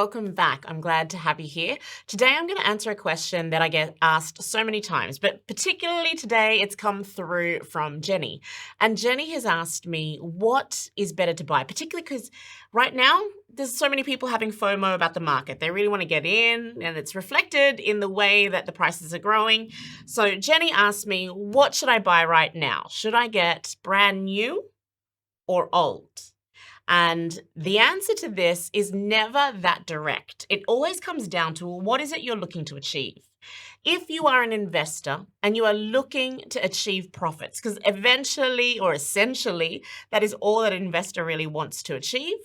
welcome back. I'm glad to have you here. Today, I'm going to answer a question that I get asked so many times, but particularly today, it's come through from Jenny. And Jenny has asked me, what is better to buy? Particularly because right now, there's so many people having FOMO about the market. They really want to get in, and it's reflected in the way that the prices are growing. So, Jenny asked me, what should I buy right now? Should I get brand new or old? And the answer to this is never that direct. It always comes down to what is it you're looking to achieve? If you are an investor and you are looking to achieve profits, because eventually or essentially that is all that an investor really wants to achieve,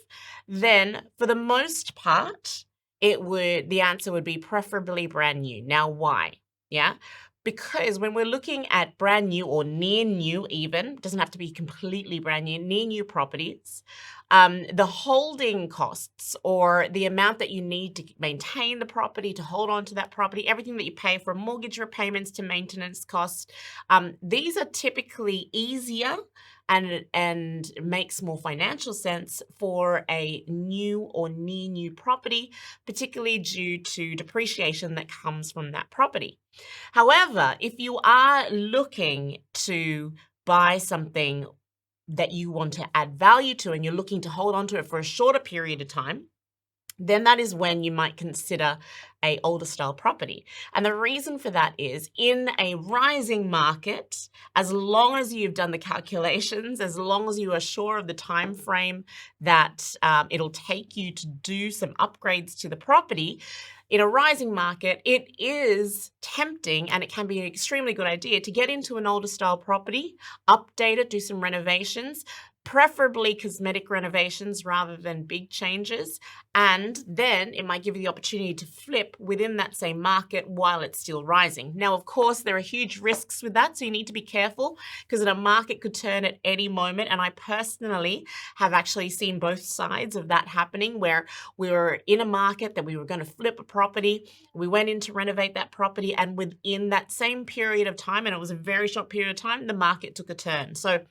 then for the most part, the answer would be preferably brand new. Now, why? Yeah. Because when we're looking at brand new or near new, even doesn't have to be completely brand new, near new properties, the holding costs or the amount that you need to maintain the property, to hold on to that property, everything that you pay from mortgage repayments to maintenance costs, these are typically easier and makes more financial sense for a new or near new property, particularly due to depreciation that comes from that property. However, if you are looking to buy something that you want to add value to and you're looking to hold on to it for a shorter period of time, then that is when you might consider a older style property. And the reason for that is in a rising market, as long as you've done the calculations, as long as you are sure of the time frame that it'll take you to do some upgrades to the property, in a rising market, it is tempting and it can be an extremely good idea to get into an older style property, update it, do some renovations, preferably cosmetic renovations rather than big changes. And then it might give you the opportunity to flip within that same market while it's still rising. Now, of course, there are huge risks with that, so you need to be careful because a market could turn at any moment. And I personally have actually seen both sides of that happening, where we were in a market that we were going to flip a property. We went in to renovate that property, and within that same period of time, and it was a very short period of time, the market took a turn. So,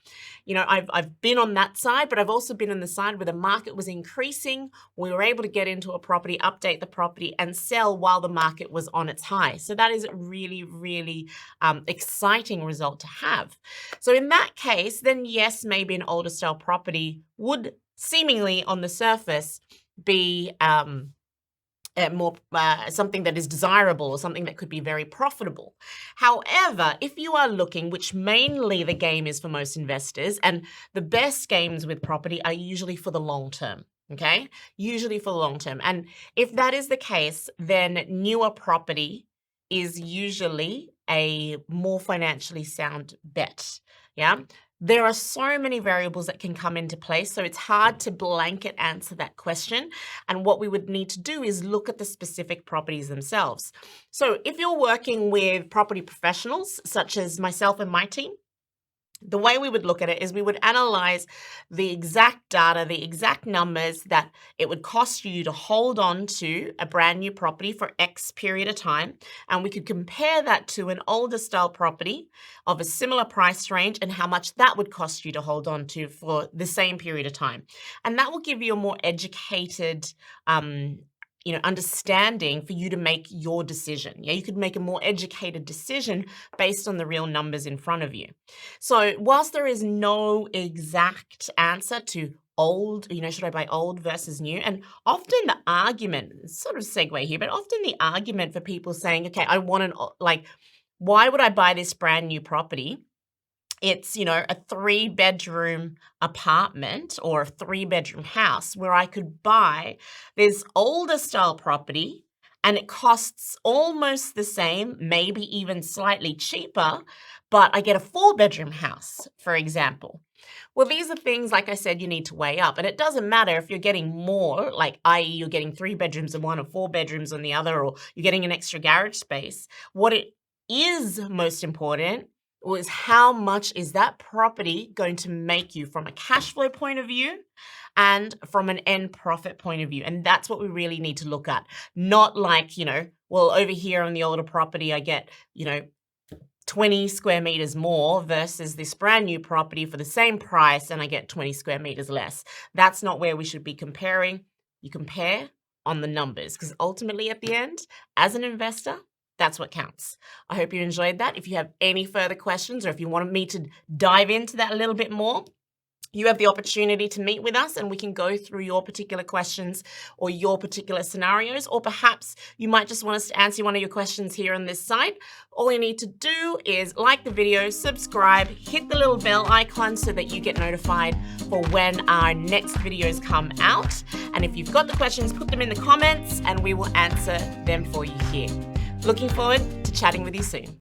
I've been on that side, but I've also been on the side where the market was increasing. We were able to get into a property, update the property, and sell while the market was on its high. So that is a really, really exciting result to have. So in that case, then yes, maybe an older style property would seemingly on the surface be more something that is desirable or something that could be very profitable. However, if you are looking, which mainly the game is for most investors, and the best games with property are usually for the long term. Okay, usually for the long term. And if that is the case, then newer property is usually a more financially sound bet. Yeah. There are so many variables that can come into play, so it's hard to blanket answer that question. And what we would need to do is look at the specific properties themselves. So if you're working with property professionals, such as myself and my team, the way we would look at it is we would analyze the exact data, the exact numbers that it would cost you to hold on to a brand new property for X period of time. And we could compare that to an older style property of a similar price range and how much that would cost you to hold on to for the same period of time. And that will give you a more educated understanding for you to make your decision. Yeah, you could make a more educated decision based on the real numbers in front of you. So whilst there is no exact answer to old, should I buy old versus new? And often the argument, sort of segue here, but often the argument for people saying, okay, I want why would I buy this brand new property? It's, a 3-bedroom apartment or a 3-bedroom house where I could buy this older style property and it costs almost the same, maybe even slightly cheaper, but I get a 4-bedroom house, for example. Well, these are things, like I said, you need to weigh up. And it doesn't matter if you're getting more, like i.e. you're getting 3 bedrooms in one or 4 bedrooms on the other, or you're getting an extra garage space. What it is most important was how much is that property going to make you from a cash flow point of view and from an end profit point of view. And that's what we really need to look at. Not like, well, over here on the older property, I get, 20 square meters more versus this brand new property for the same price and I get 20 square meters less. That's not where we should be comparing. You compare on the numbers, because ultimately at the end, as an investor, that's what counts. I hope you enjoyed that. If you have any further questions or if you want me to dive into that a little bit more, you have the opportunity to meet with us and we can go through your particular questions or your particular scenarios, or perhaps you might just want us to answer one of your questions here on this site. All you need to do is like the video, subscribe, hit the little bell icon so that you get notified for when our next videos come out. And if you've got the questions, put them in the comments and we will answer them for you here. Looking forward to chatting with you soon.